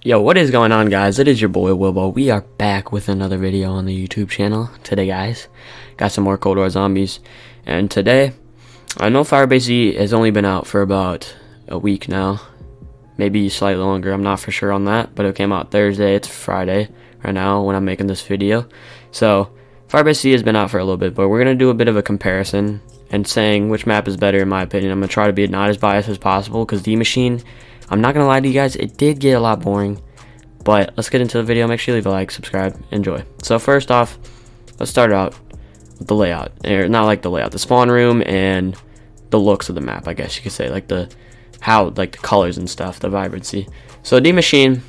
Yo, what is going on, guys? It is your boy Wilbo. We are back with another video on the YouTube channel today, guys. Got some more Cold War Zombies, and today, I know Firebase E has only been out for about a week now, maybe slightly longer. I'm not for sure on that, but it came out Thursday. It's Friday right now when I'm making this video. So Firebase E has been out for a little bit, but we're gonna do a bit of a comparison and saying which map is better in my opinion. I'm gonna try to be not as biased as possible because the Maschine, I'm not gonna lie to you guys, it did get a lot boring. But let's get into the video. Make sure you leave a like, subscribe, enjoy. So first off, let's start out with the layout, or not like the layout, the spawn room and the looks of the map, I guess you could say, like the colors and stuff, the vibrancy. So the Maschine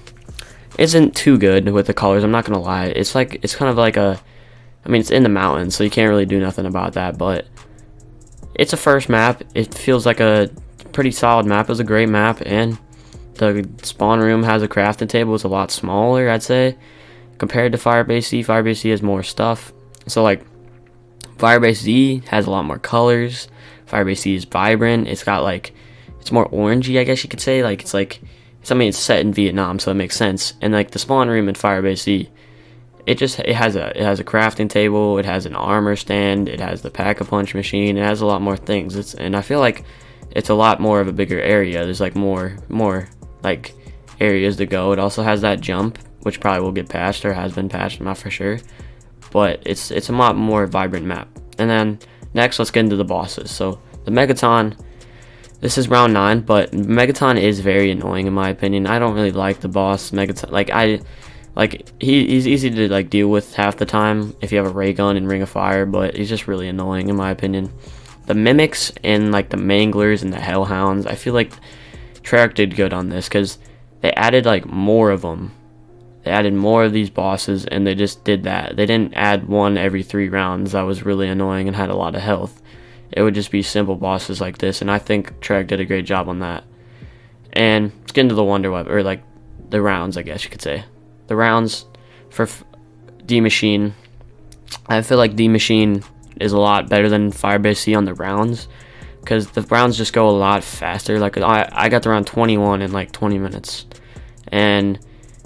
isn't too good with the colors. I'm not gonna lie. It's kind of like it's in the mountains, so you can't really do nothing about that. But it's a first map. It feels like a pretty solid map. It was a great map, and the spawn room has a crafting table. It's a lot smaller, I'd say, compared to Firebase E. Firebase E has more stuff. So like Firebase E has a lot more colors. Firebase E is vibrant. It's got it's more orangey, I guess you could say. It's set in Vietnam, so it makes sense. And like the spawn room in Firebase E, it has a crafting table. It has an armor stand. It has the pack-a-punch machine. It has a lot more things. And I feel like it's a lot more of a bigger area. There's more areas to go. It also has that jump, which probably will get patched or has been patched, I'm not for sure, but it's a lot more vibrant map. And then next, let's get into the bosses. So the Megaton, this is round 9, but Megaton is very annoying in my opinion. I don't really like the boss Megaton. He's easy to deal with half the time if you have a ray gun and Ring of Fire, but he's just really annoying in my opinion. The mimics and the manglers and the hellhounds, I feel like Treyarch did good on this because they added more of them. They added more of these bosses, and they just did that. They didn't add one every 3 rounds. That was really annoying and had a lot of health. It would just be simple bosses like this, and I think Treyarch did a great job on that. And let's get into the Wonder Weapon, or the rounds, I guess you could say. The rounds for D Maschine, I feel like D Maschine is a lot better than Firebase E on the rounds, because the rounds just go a lot faster. I got to round 21 in 20 minutes. And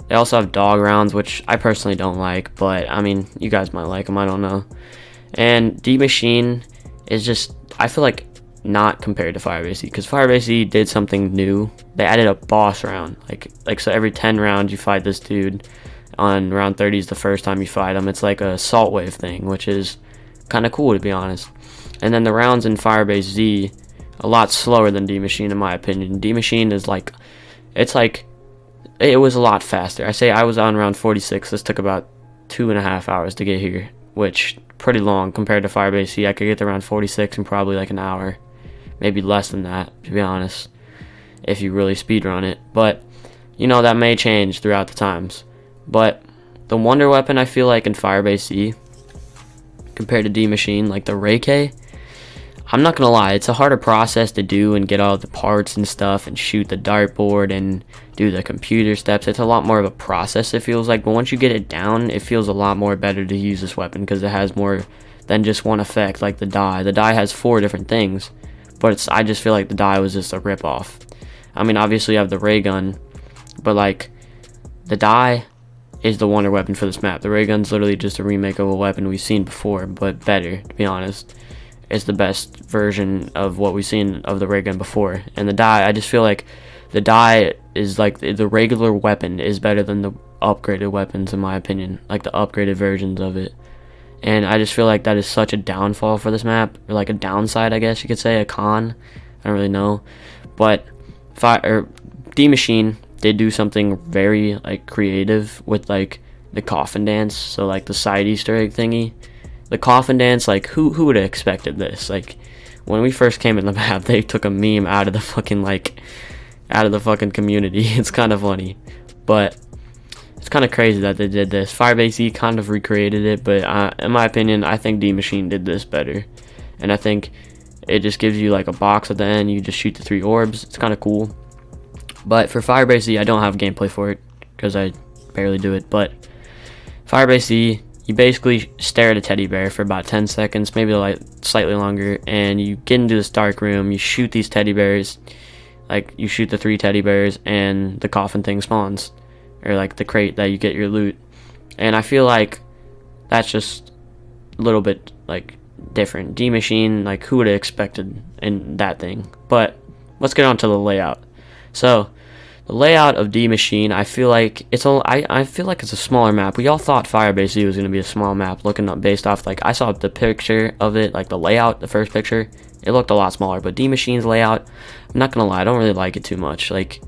they also have dog rounds, which I personally don't like, but I mean, you guys might like them, I don't know. And D Maschine is just, I feel like, not compared to Firebase E, because Firebase E did something new. They added a boss round. So every 10 rounds you fight this dude. On round 30 is the first time you fight him. It's like a salt wave thing, which is kind of cool, to be honest. And then the rounds in Firebase Z, a lot slower than D Maschine in my opinion. D Maschine is it was a lot faster. I say I was on round 46. This took about 2.5 hours to get here, which pretty long compared to Firebase E. I could get to round 46 in probably an hour, maybe less than that, to be honest, if you really speedrun it. But that may change throughout the times. But the Wonder Weapon, I feel like in Firebase E compared to D Maschine, the Ray K, I'm not gonna lie, it's a harder process to do and get all the parts and stuff and shoot the dartboard and do the computer steps. It's a lot more of a process, it feels like, but once you get it down, it feels a lot more better to use this weapon because it has more than just one effect, like the die. The die has 4 different things, but I just feel like the die was just a rip-off. I mean, obviously you have the ray gun, but the die is the Wonder Weapon for this map. The ray gun's literally just a remake of a weapon we've seen before, but better, to be honest. It's the best version of what we've seen of the ray gun before. And the die, I just feel like the die is the regular weapon is better than the upgraded weapons in my opinion, the upgraded versions of it. And I just feel like that is such a downfall for this map, or a downside, I guess you could say, a con. I don't really know. But D Maschine did do something very creative with the coffin dance. So the side Easter egg thingy. The coffin dance, who would have expected this? When we first came in the map, they took a meme out of the fucking community. It's kind of funny, but it's kind of crazy that they did this. Firebase E kind of recreated it, but in my opinion, I think D Maschine did this better. And I think it just gives you a box at the end. You just shoot the 3 orbs. It's kind of cool. But for Firebase E, I don't have gameplay for it because I barely do it. But Firebase E, you basically stare at a teddy bear for about 10 seconds, maybe slightly longer, and you get into this dark room, you shoot these teddy bears, you shoot the 3 teddy bears, and the coffin thing spawns. or like the crate that you get your loot. And I feel like that's just a little bit like different. D Machine, like who would have expected in that thing? But let's get on to the layout. So the layout of D Machine, I feel like it's I feel like it's a smaller map. We all thought Firebase was going to be a small map, looking up based off, like, I saw the picture of it, like the layout, the first picture, it looked a lot smaller. But D Machine's layout, I'm not gonna lie, I don't really like it too much. Like,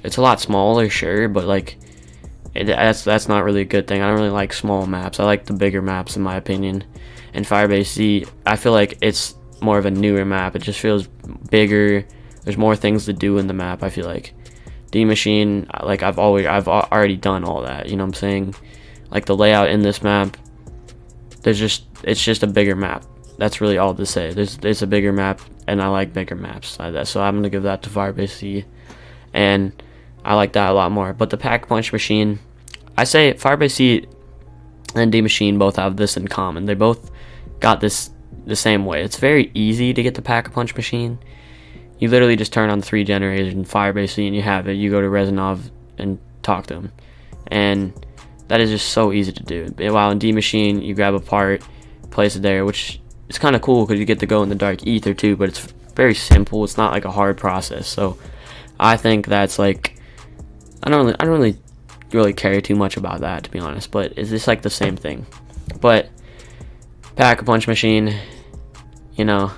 it's a lot smaller, sure, but like that's not really a good thing. I don't really like small maps. I like the bigger maps in my opinion. And Firebase, I feel like it's more of a newer map. It just feels bigger. There's more things to do in the map, I feel like. D Machine, like I've already done all that, you know what I'm saying? Like the layout in this map, it's just a bigger map. That's really all to say. It's a bigger map, and I like bigger maps. So I'm gonna give that to Firebase, and I like that a lot more. But the Pack-a-Punch Machine, I say Firebase and D Machine both have this in common. They both got this the same way. It's very easy to get the Pack-a-Punch Machine. You literally just turn on the 3 generators in Firebase and you have it. You go to Rezanov and talk to him, and that is just so easy to do. While in D Machine, you grab a part, place it there, which is kind of cool because you get to go in the dark ether too. But it's very simple. It's not like a hard process. So I think that's like, I don't really care too much about that, to be honest. But it's just like the same thing. But Pack-a-Punch Machine, you know,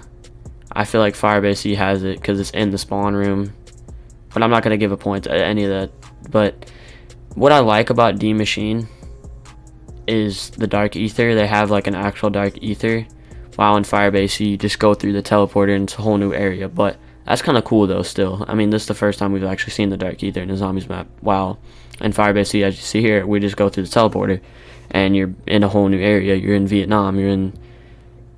I feel like Firebase has it because it's in the spawn room. But I'm not going to give a point to any of that. But what I like about D Machine is the dark ether. They have like an actual dark ether. While in Firebase, you just go through the teleporter and it's a whole new area. But that's kind of cool though still. I mean, this is the first time we've actually seen the dark ether in a zombies map. While in Firebase, as you see here, we just go through the teleporter and you're in a whole new area. You're in Vietnam. You're in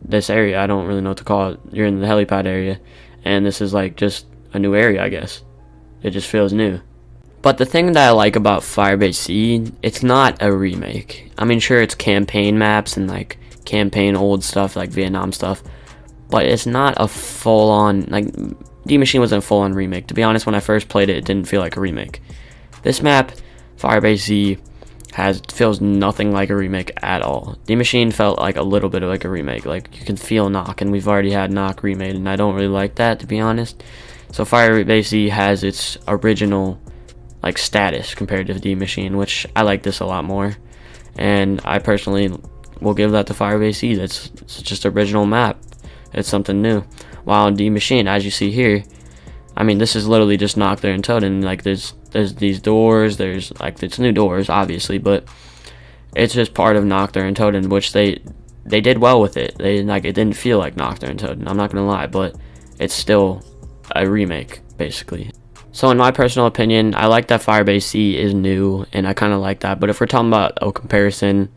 this area. I don't really know what to call it. You're in the helipad area. And this is like just a new area, I guess. It just feels new. But the thing that I like about Firebase, it's not a remake. I mean, sure, it's campaign maps and like campaign old stuff, like Vietnam stuff, but it's not a full-on, like, D Machine wasn't a full-on remake. To be honest, when I first played it, it didn't feel like a remake. This map, Firebase, feels nothing like a remake at all. D Machine felt like a little bit of like a remake. Like, you can feel Knock, and we've already had Knock remade, and I don't really like that, to be honest. So Firebase has its original like status compared to D Machine, which I like this a lot more, and I personally will give that to Firebase. It's just original map. It's something new. While in D Machine, as you see here, I mean, this is literally just Knock there and Totem. Like, there's these doors. There's like, it's new doors, obviously, but it's just part of Knock there and Totem, which they did well with it. It didn't feel like Knock there and Totem. I'm not gonna lie, but it's still a remake basically. So in my personal opinion, I like that Firebase is new, and I kind of like that. But if we're talking about a comparison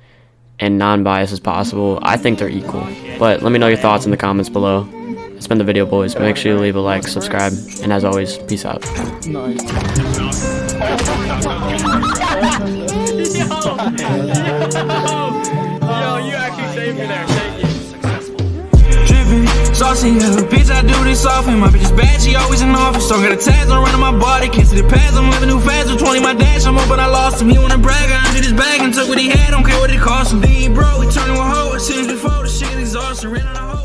and non-bias as possible, I think they're equal. But let me know your thoughts in the comments below. That's been the video, boys. Make sure you leave a like, subscribe, and as always, peace out. Yo, you actually saved me there. Thank you. Saucy, bitch, I do this often. My bitch is bad, she always in office. So I got a tag on running my body. Can't see the pads, I'm living too fast. With 20 my dash, I'm up, but I lost him. He wanna brag, I undid his bag and took what he had. Don't care what it cost him. Then he broke, he turned to a hoe. I seen him before, the shit is exhausting. Ran out of hoe.